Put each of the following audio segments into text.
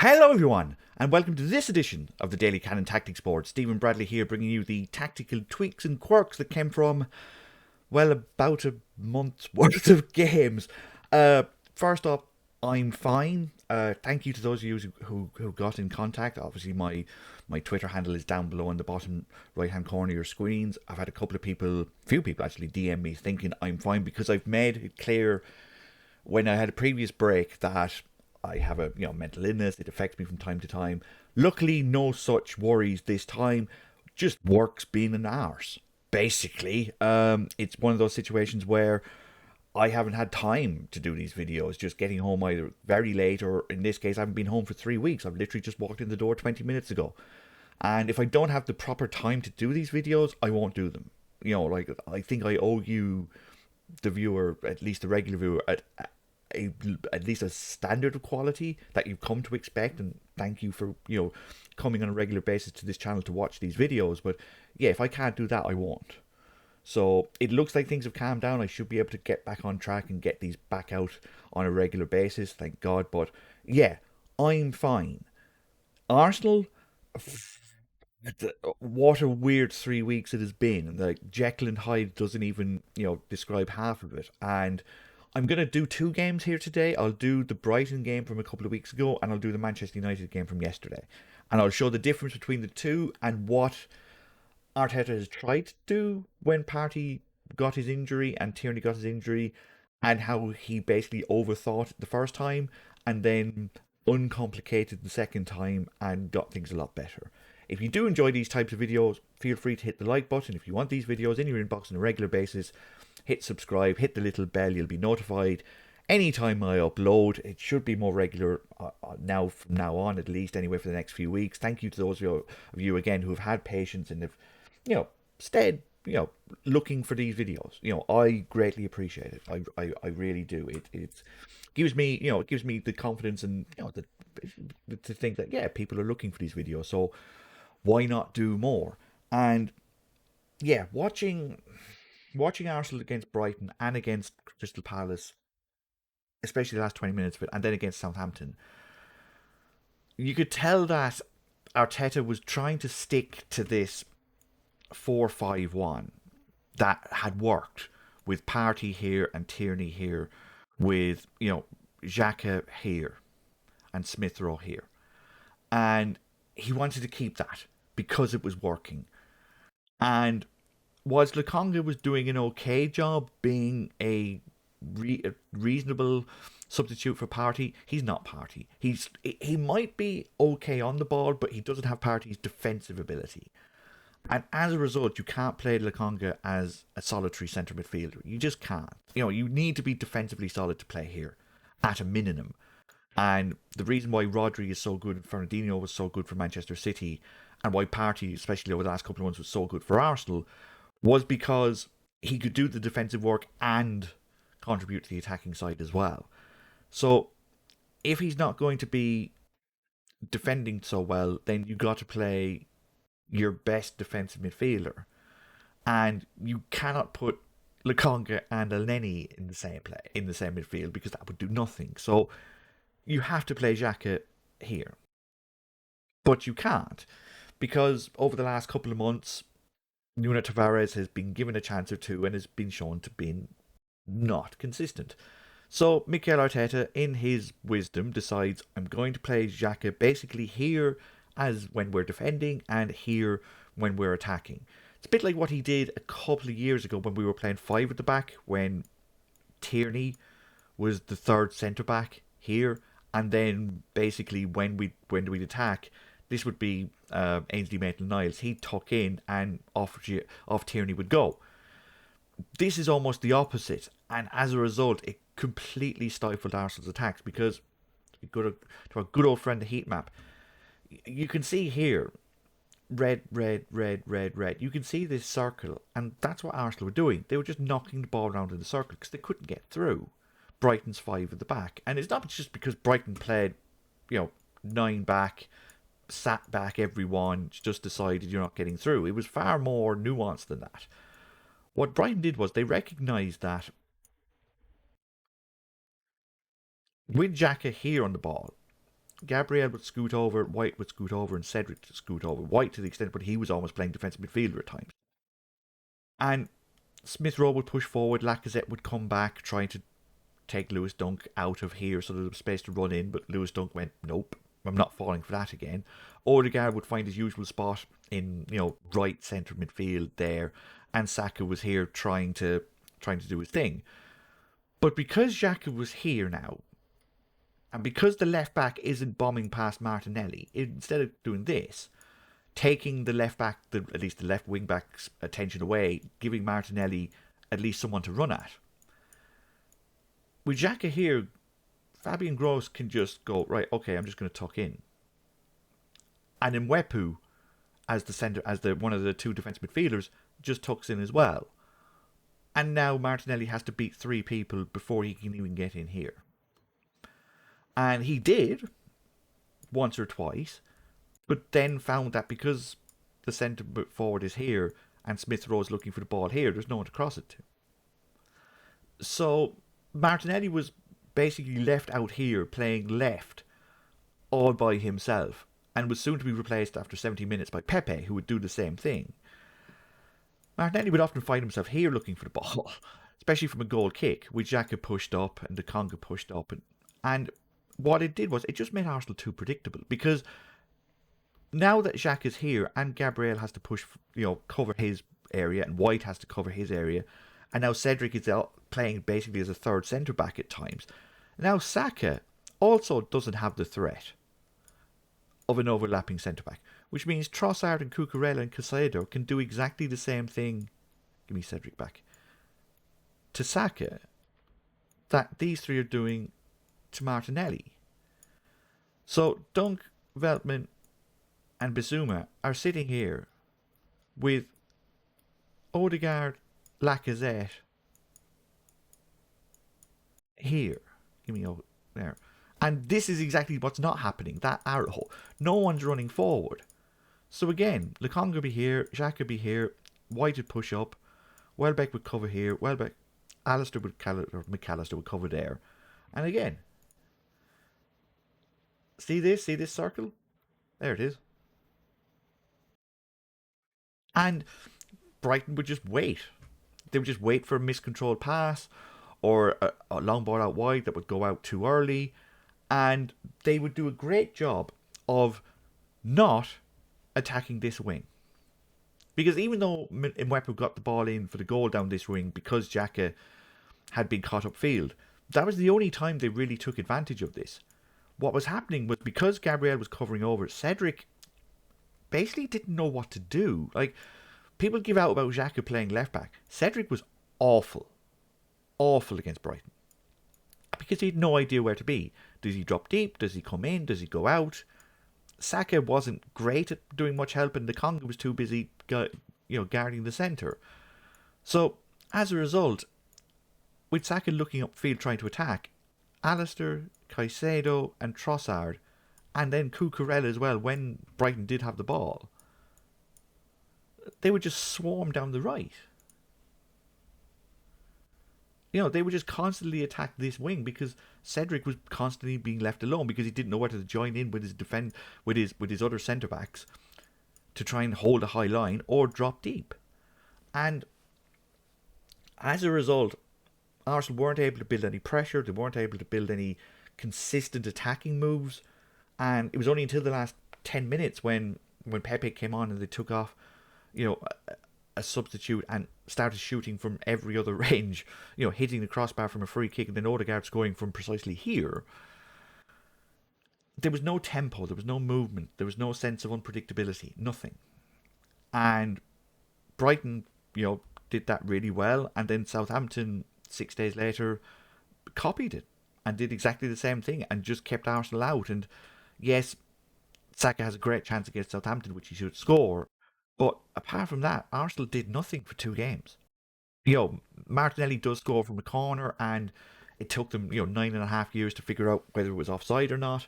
Hello, everyone, and welcome to this edition of the Daily Cannon Tactics Board. Stephen Bradley here, bringing you the tactical tweaks and quirks that came from, well, about a month's worth of games. First up, I'm fine. Thank you to those of you who got in contact. Obviously, my Twitter handle is down below in the bottom right hand corner of your screens. I've had few people actually, DM me thinking I'm fine because I've made it clear when I had a previous break that I have a mental illness. It affects me from time to time. Luckily, no such worries this time. Just work's being an arse. Basically, it's one of those situations where I haven't had time to do these videos. Just getting home either very late, or in this case, I haven't been home for 3 weeks. I've literally just walked in the door 20 minutes ago. And if I don't have the proper time to do these videos, I won't do them. Like, I think I owe you, the viewer, at least the regular viewer, at least a standard of quality that you've come to expect, and thank you for coming on a regular basis to this channel to watch these videos. But yeah, if I can't do that, I won't. So it looks like things have calmed down. I should be able to get back on track and get these back out on a regular basis, thank God. But yeah, I'm fine. Arsenal, what a weird 3 weeks it has been. Like, Jekyll and Hyde doesn't even describe half of it. And I'm going to do two games here today. I'll do the Brighton game from a couple of weeks ago, and I'll do the Manchester United game from yesterday. And I'll show the difference between the two and what Arteta has tried to do when Partey got his injury and Tierney got his injury, and how he basically overthought it the first time and then uncomplicated the second time and got things a lot better. If you do enjoy these types of videos, feel free to hit the like button. If you want these videos in your inbox on a regular basis, hit subscribe, hit the little bell, you'll be notified anytime I upload. It should be more regular now, from now on at least, anyway, for the next few weeks. Thank you to those of you again who have had patience and have stayed looking for these videos. I greatly appreciate it. I really do. It gives me it gives me the confidence and to think that people are looking for these videos, so why not do more? And yeah, watching Arsenal against Brighton and against Crystal Palace, especially the last 20 minutes of it, and then against Southampton, you could tell that Arteta was trying to stick to this 4-5-1 that had worked, with Partey here and Tierney here, with Xhaka here and Smith Rowe here. And he wanted to keep that because it was working. And whilst Lukonga was doing an okay job being a reasonable substitute for Partey, he's not Partey. He might be okay on the ball, but he doesn't have Partey's defensive ability. And as a result, you can't play Lukonga as a solitary centre midfielder. You just can't. You need to be defensively solid to play here, at a minimum. And the reason why Rodri is so good and Fernandinho was so good for Manchester City, and why Partey, especially over the last couple of months, was so good for Arsenal, was because he could do the defensive work and contribute to the attacking side as well. So if he's not going to be defending so well, then you got to play your best defensive midfielder, and you cannot put Lukonga and Elneny in the same midfield, because that would do nothing. So you have to play Xhaka here, but you can't, because over the last couple of months, Nuno Tavares has been given a chance or two and has been shown to be not consistent. So Mikel Arteta, in his wisdom, decides, I'm going to play Xhaka basically here as when we're defending, and here when we're attacking. It's a bit like what he did a couple of years ago when we were playing five at the back, when Tierney was the third centre back here, and then basically when we'd attack, this would be Ainsley Maitland-Niles. He'd tuck in and off Tierney would go. This is almost the opposite, and as a result, it completely stifled Arsenal's attacks, because to our good old friend the heat map, you can see here, red, red, red, red, red. You can see this circle, and that's what Arsenal were doing. They were just knocking the ball around in the circle because they couldn't get through Brighton's five at the back. And it's not just because Brighton played, 9 back, sat back everyone, just decided you're not getting through. It was far more nuanced than that. What Brighton did was they recognised that with Xhaka here on the ball, Gabriel would scoot over, White would scoot over, and Cedric would scoot over. White to the extent, but he was almost playing defensive midfielder at times. And Smith Rowe would push forward, Lacazette would come back, trying to take Lewis Dunk out of here so there was space to run in, but Lewis Dunk went, nope, I'm not falling for that again. Odegaard would find his usual spot in, right centre midfield there, and Saka was here trying to do his thing. But because Xhaka was here now, and because the left back isn't bombing past Martinelli, instead of doing this, taking the left back, at least the left wing back's attention away, giving Martinelli at least someone to run at. With Xhaka here, Fabian Gross can just go, right, okay, I'm just going to tuck in. And Mwepu, as the centre, as the one of the two defensive midfielders, just tucks in as well. And now Martinelli has to beat three people before he can even get in here. And he did once or twice, but then found that because the centre forward is here and Smith Rowe is looking for the ball here, there's no one to cross it to. So Martinelli was basically left out here playing left all by himself and was soon to be replaced after 70 minutes by Pepe, who would do the same thing. Martinelli would often find himself here looking for the ball, especially from a goal kick, with Xhaka pushed up and the Conga pushed up. And what it did was it just made Arsenal too predictable, because now that Xhaka's here and Gabriel has to push, cover his area, and White has to cover his area, and now Cedric is out playing basically as a third centre-back at times. Now Saka also doesn't have the threat of an overlapping centre-back, which means Trossard and Cucurella and Caicedo can do exactly the same thing, give me Cedric back, to Saka, that these three are doing to Martinelli. So Dunk, Veltman and Bissouma are sitting here with Odegaard, Lacazette here. Give me over there. And this is exactly what's not happening. That arrow. No one's running forward. So again, Lukonga be here, Xhaka be here, White would push up, Welbeck would cover here, McAllister would cover there. And again, see this circle? There it is. And Brighton would just wait. They would just wait for a miscontrolled pass or a long ball out wide that would go out too early. And they would do a great job of not attacking this wing. Because even though Mwepu got the ball in for the goal down this wing because Xhaka had been caught upfield, that was the only time they really took advantage of this. What was happening was because Gabriel was covering over, Cedric basically didn't know what to do. Like, people give out about Xhaka playing left back. Cedric was awful. Awful against Brighton. Because he had no idea where to be. Does he drop deep? Does he come in? Does he go out? Saka wasn't great at doing much help, and the Conga was too busy, guarding the centre. So, as a result, with Saka looking upfield trying to attack, Alistair, Caicedo, and Trossard, and then Cucurella as well, when Brighton did have the ball, they would just swarm down the right. They would just constantly attack this wing because Cedric was constantly being left alone because he didn't know whether to join in with his other centre backs to try and hold a high line or drop deep. And as a result, Arsenal weren't able to build any pressure. They weren't able to build any consistent attacking moves. And it was only until the last 10 minutes when Pepe came on and they took off, a substitute and started shooting from every other range, hitting the crossbar from a free kick and then Odegaard scoring from precisely here. There was no tempo, there was no movement, there was no sense of unpredictability, nothing. And Brighton, did that really well, and then Southampton 6 days later copied it and did exactly the same thing and just kept Arsenal out. And yes, Saka has a great chance against Southampton, which he should score. But apart from that, Arsenal did nothing for 2 games. Martinelli does score from a corner, and it took them, 9.5 years to figure out whether it was offside or not.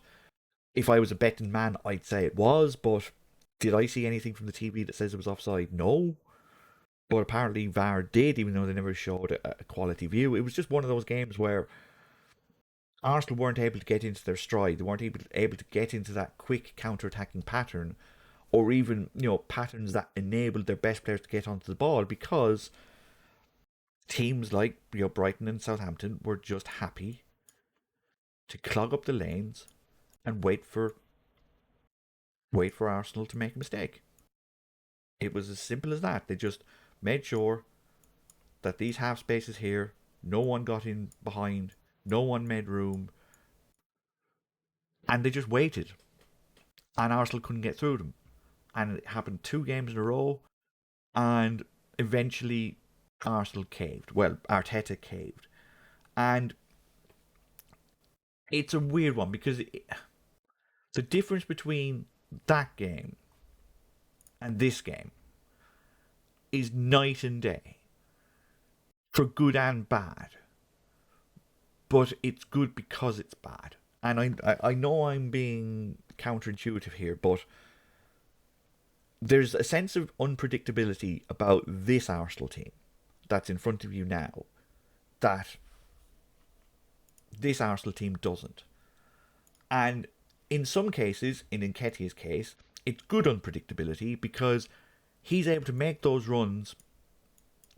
If I was a betting man, I'd say it was, but did I see anything from the TV that says it was offside? No. But apparently VAR did, even though they never showed a quality view. It was just one of those games where Arsenal weren't able to get into their stride. They weren't able to get into that quick counter-attacking pattern, or even patterns that enabled their best players to get onto the ball, because teams like Brighton and Southampton were just happy to clog up the lanes and wait for Arsenal to make a mistake. It was as simple as that. They just made sure that these half spaces here, no one got in behind, no one made room, and they just waited. And Arsenal couldn't get through them. And it happened 2 games in a row, and eventually Arsenal caved. Well, Arteta caved. And it's a weird one because the difference between that game and this game is night and day for good and bad. But it's good because it's bad. And I know I'm being counterintuitive here, but there's a sense of unpredictability about this Arsenal team that's in front of you now that this Arsenal team doesn't. And in some cases, in Nketiah's case, it's good unpredictability because he's able to make those runs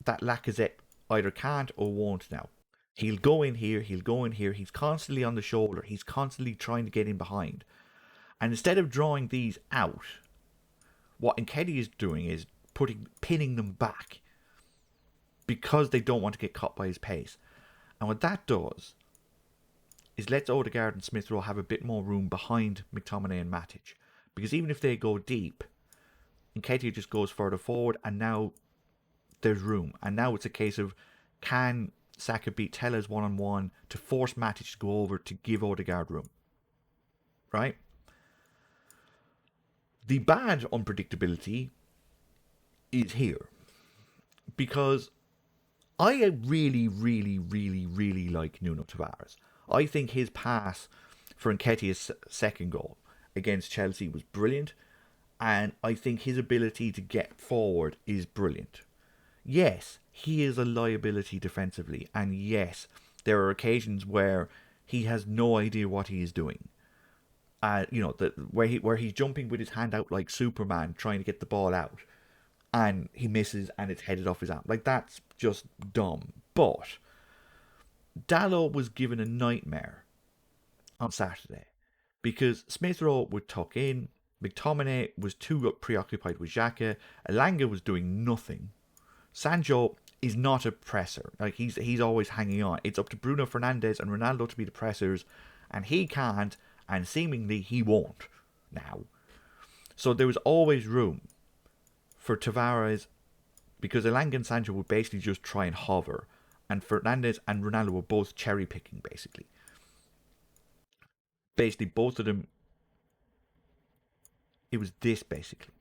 that Lacazette either can't or won't now. He'll go in here, he'll go in here, he's constantly on the shoulder, he's constantly trying to get in behind. And instead of drawing these out, what Nketiah is doing is pinning them back because they don't want to get caught by his pace. And what that does is lets Odegaard and Smith Rowe have a bit more room behind McTominay and Matic. Because even if they go deep, Nketiah just goes further forward, and now there's room. And now it's a case of, can Saka beat Telles one-on-one to force Matic to go over to give Odegaard room? Right? The bad unpredictability is here. Because I really, really, really, really like Nuno Tavares. I think his pass for Nketiah's second goal against Chelsea was brilliant, and I think his ability to get forward is brilliant. Yes, he is a liability defensively, and yes, there are occasions where he has no idea what he is doing. Where he's jumping with his hand out like Superman trying to get the ball out, and he misses and it's headed off his arm. Like, that's just dumb. But Dalot was given a nightmare on Saturday because Smith Rowe would tuck in, McTominay was too preoccupied with Xhaka, Elanga was doing nothing. Sancho is not a presser. Like, he's always hanging on. It's up to Bruno Fernandes and Ronaldo to be the pressers, and he can't, and seemingly he won't now. So there was always room for Tavares, because Elanga and Sancho would basically just try and hover, and Fernandes and Ronaldo were both cherry picking, basically. Basically, both of them, it was this, basically.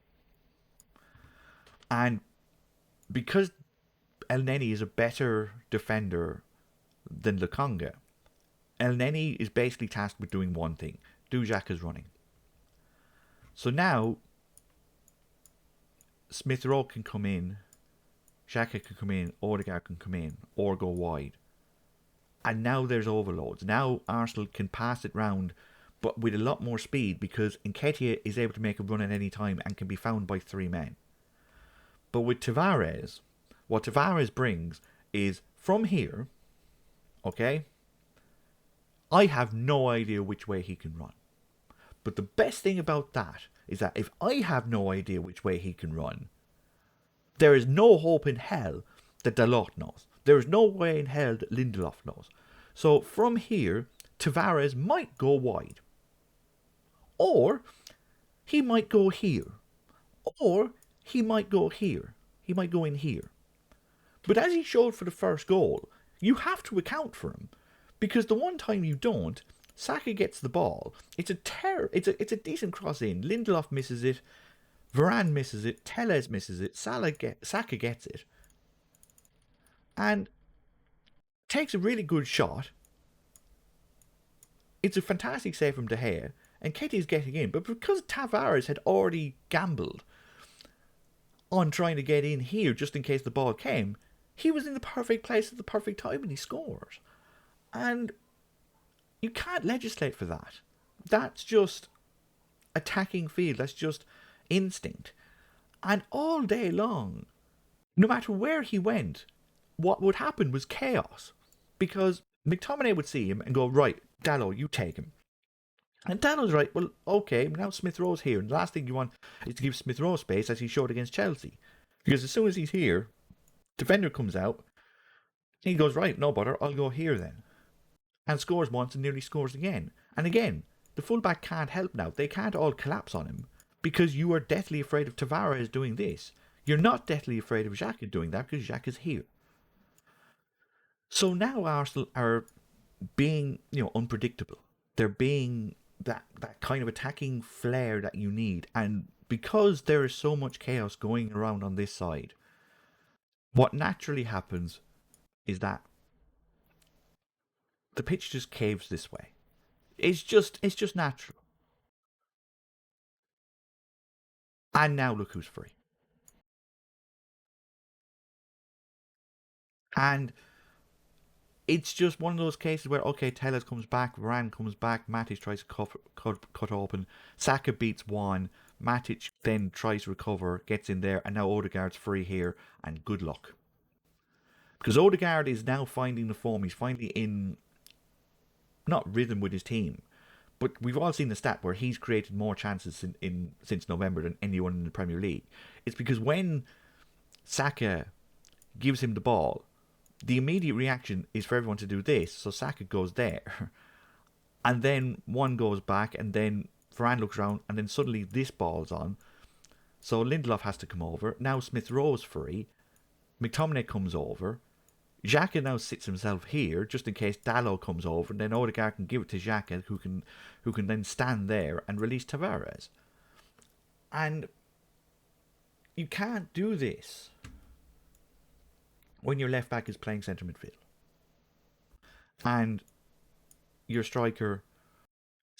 And because El Neni is a better defender than Lokonga, El Neni is basically tasked with doing one thing: do Xhaka's running. So now, Smith Rowe can come in, Xhaka can come in, Odegaard can come in, or go wide. And now there's overloads. Now Arsenal can pass it round, but with a lot more speed, because Nketiah is able to make a run at any time and can be found by 3 men. But with Tavares, what Tavares brings is, from here, okay, I have no idea which way he can run. But the best thing about that is that if I have no idea which way he can run, there is no hope in hell that Dalot knows. There is no way in hell that Lindelof knows. So from here, Tavares might go wide. Or he might go here. Or he might go here. He might go in here. But as he showed for the first goal, you have to account for him. Because the one time you don't, Saka gets the ball. It's a decent cross in. Lindelof misses it. Varane misses it. Telles misses it. Saka gets it. And takes a really good shot. It's a fantastic save from De Gea. And Nketiah's getting in. But because Tavares had already gambled on trying to get in here just in case the ball came, he was in the perfect place at the perfect time and he scores. And You can't legislate for that. That's just attacking field. That's just instinct. And all day long, no matter where he went, what would happen was chaos. Because McTominay would see him and go, right, Dallo, you take him. And Dallo's right, well, okay, now Smith Rowe's here. And the last thing you want is to give Smith Rowe space as he showed against Chelsea. Because as soon as he's here, defender comes out, he goes, right, no bother, I'll go here then. And scores once and nearly scores again. And again, the fullback can't help now. They can't all collapse on him because you are deathly afraid of Tavares doing this. You're not deathly afraid of Xhaka doing that because Xhaka's here. So now Arsenal are being, unpredictable. They're being that kind of attacking flair that you need. And because there is so much chaos going around on this side, what naturally happens is that the pitch just caves this way. It's just natural. And now look who's free. And it's just one of those cases where, okay, Tellez comes back, Varane comes back, Matic tries to cut open, Saka beats one, Matic then tries to recover, gets in there, and now Odegaard's free here, and good luck. Because Odegaard is now finding the form, he's finally in, not rhythm with his team, but we've all seen the stat where he's created more chances since November than anyone in the Premier League. It's because when Saka gives him the ball, the immediate reaction is for everyone to do this. So Saka goes there. And then one goes back, and then Varane looks around, and then suddenly this ball's on. So Lindelof has to come over. Now Smith Rowe's free. McTominay comes over. Xhaka now sits himself here, just in case Dallo comes over, and then Odegaard can give it to Xhaka, who can then stand there and release Tavares. And you can't do this when your left back is playing centre midfield and your striker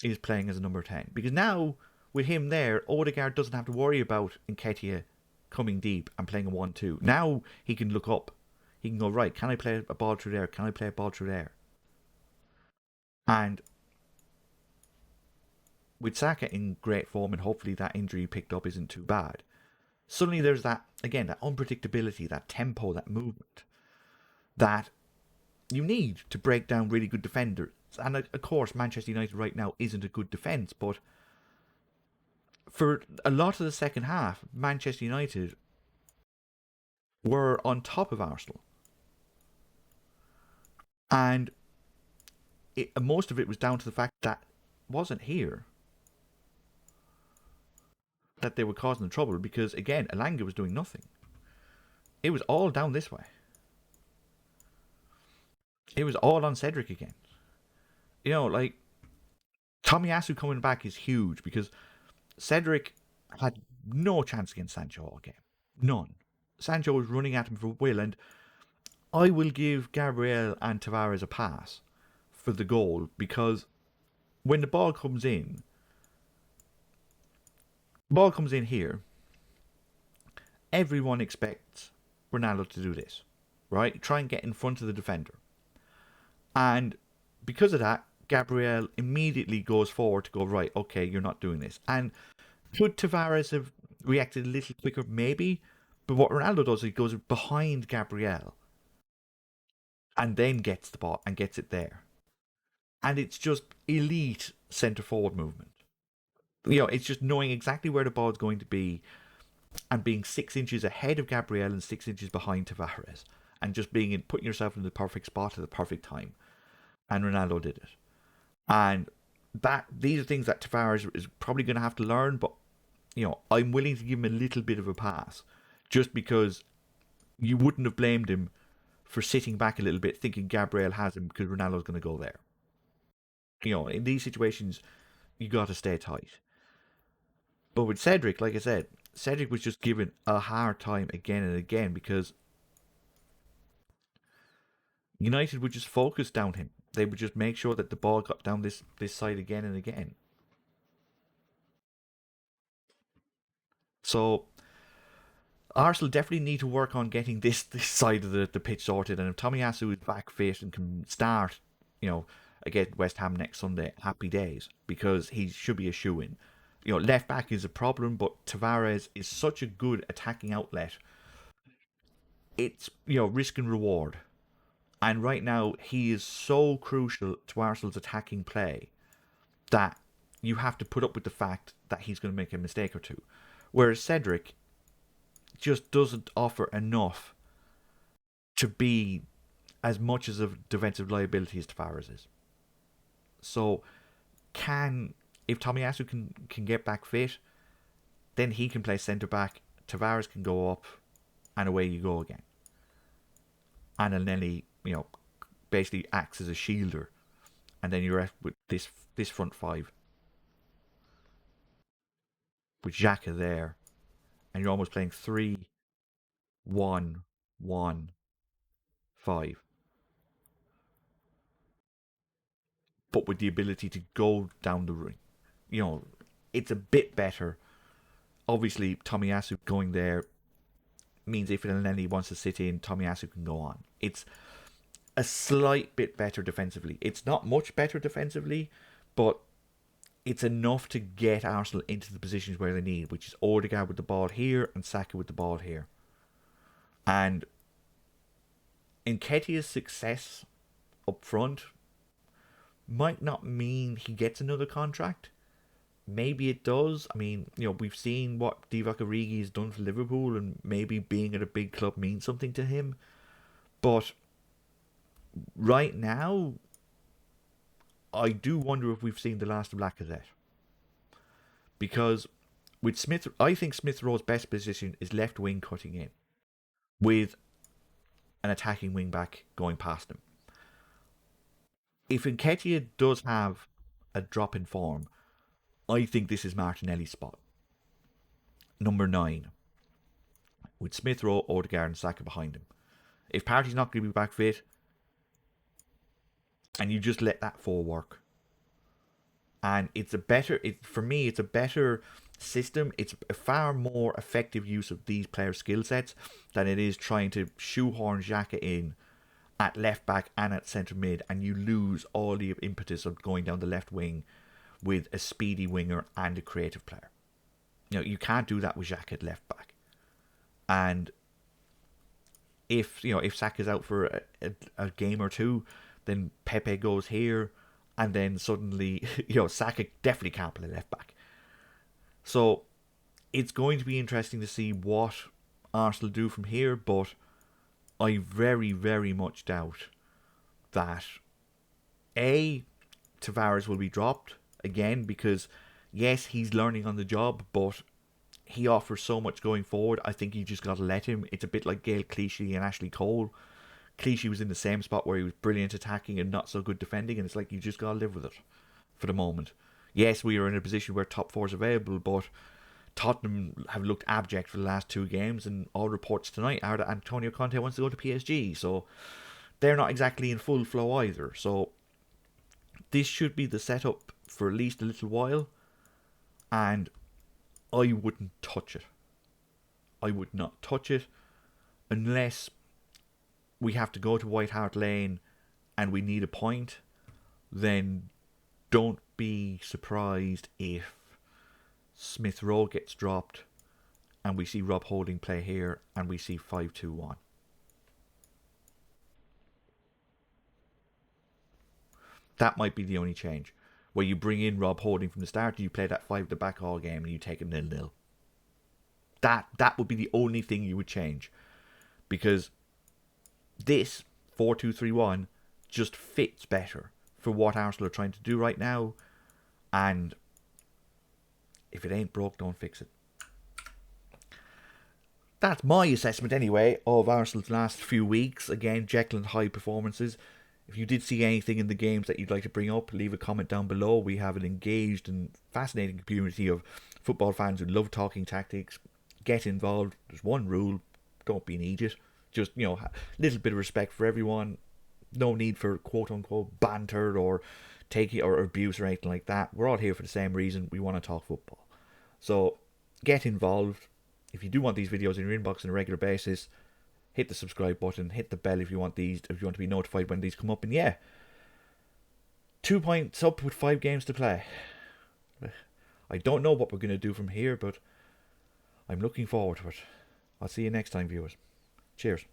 is playing as a number 10. Because now, with him there, Odegaard doesn't have to worry about Nketiah coming deep and playing a 1-2. Now he can look up. He can go, right, can I play a ball through there? Can I play a ball through there? And with Saka in great form, and hopefully that injury he picked up isn't too bad, suddenly there's that, again, that unpredictability, that tempo, that movement that you need to break down really good defenders. And of course, Manchester United right now isn't a good defence, but for a lot of the second half, Manchester United were on top of Arsenal. And most of it was down to the fact that it wasn't here that they were causing the trouble, because again, Elanga was doing nothing. It was all down this way. It was all on Cedric again. Like Tomiyasu coming back is huge because Cedric had no chance against Sancho all game. None. Sancho was running at him for will, and I will give Gabriel and Tavares a pass for the goal, because when the ball comes in here, everyone expects Ronaldo to do this, right? Try and get in front of the defender. And because of that, Gabriel immediately goes forward to go, right, okay, you're not doing this. And could Tavares have reacted a little quicker? Maybe. But what Ronaldo does is he goes behind Gabriel and then gets the ball and gets it there. And it's just elite centre forward movement. It's just knowing exactly where the ball is going to be and being 6 inches ahead of Gabriel and 6 inches behind Tavares, and just putting yourself in the perfect spot at the perfect time. And Ronaldo did it. And these are things that Tavares is probably going to have to learn, but I'm willing to give him a little bit of a pass, just because you wouldn't have blamed him for sitting back a little bit thinking Gabriel has him because Ronaldo's going to go there. In these situations, you got to stay tight. But with Cedric, like I said, Cedric was just given a hard time again and again because United would just focus down him. They would just make sure that the ball got down this side again and again. So Arsenal definitely need to work on getting this side of the pitch sorted. And if Tomiyasu is back fit and can start, against West Ham next Sunday, happy days, because he should be a shoe-in. Left back is a problem, but Tavares is such a good attacking outlet. It's, risk and reward. And right now, he is so crucial to Arsenal's attacking play that you have to put up with the fact that he's going to make a mistake or two. Whereas Cedric just doesn't offer enough to be as much as a defensive liability as Tavares is. So, if Tomiyasu can get back fit, then he can play centre back. Tavares can go up, and away you go again. And Elneny, basically acts as a shielder, and then you're left with this front five with Xhaka there, and you're almost playing 3-1-1-5, but with the ability to go down the ring. It's a bit better. Obviously, Tomiyasu going there means if Elneny wants to sit in, Tomiyasu can go on. It's a slight bit better defensively. It's not much better defensively, but it's enough to get Arsenal into the positions where they need, which is Odegaard with the ball here and Saka with the ball here. And Nketiah's success up front might not mean he gets another contract. Maybe it does. I mean, we've seen what Divock Origi has done for Liverpool, and maybe being at a big club means something to him. But right now, I do wonder if we've seen the last of Lacazette. Because with Smith, I think Smith Rowe's best position is left wing cutting in, with an attacking wing back going past him. If Nketiah does have a drop in form, I think this is Martinelli's spot. Number 9. With Smith Rowe, Odegaard and Saka behind him. If Partey's not going to be back fit, and you just let that 4 work. And for me, it's a better system. It's a far more effective use of these players' skill sets than it is trying to shoehorn Xhaka in at left back and at centre mid, and you lose all the impetus of going down the left wing with a speedy winger and a creative player. You can't do that with Xhaka at left back. And if Saka's out for a game or two, then Pepe goes here, and then suddenly, Saka definitely can't play left back. So it's going to be interesting to see what Arsenal do from here, but I very, very much doubt that Tavares will be dropped again, because yes, he's learning on the job, but he offers so much going forward. I think you just got to let him. It's a bit like Gael Clichy and Ashley Cole. Clichy was in the same spot where he was brilliant attacking and not so good defending, and it's like you just got to live with it for the moment. Yes, we are in a position where top 4 is available, but Tottenham have looked abject for the last 2 games, and all reports tonight are that Antonio Conte wants to go to PSG, so they're not exactly in full flow either. So this should be the setup for at least a little while, and I wouldn't touch it. I would not touch it unless we have to go to White Hart Lane and we need a point. Then don't be surprised if Smith Rowe gets dropped and we see Rob Holding play here and we see 5-2-1. That might be the only change. Where you bring in Rob Holding from the start, you play that 5 at the back all game and you take it 0-0. That would be the only thing you would change. Because this 4-2-3-1 just fits better for what Arsenal are trying to do right now. And if it ain't broke, don't fix it. That's my assessment anyway of Arsenal's last few weeks. Again, Jekyll and Hyde performances. If you did see anything in the games that you'd like to bring up, leave a comment down below. We have an engaged and fascinating community of football fans who love talking tactics. Get involved. There's one rule. Don't be an idiot. Just, a little bit of respect for everyone. No need for quote-unquote banter or taking or abuse or anything like that. We're all here for the same reason. We want to talk football. So, get involved. If you do want these videos in your inbox on a regular basis, hit the subscribe button, hit the bell if you want to be notified when these come up. And yeah, 2 points up with 5 games to play. I don't know what we're going to do from here, but I'm looking forward to it. I'll see you next time, viewers. Cheers.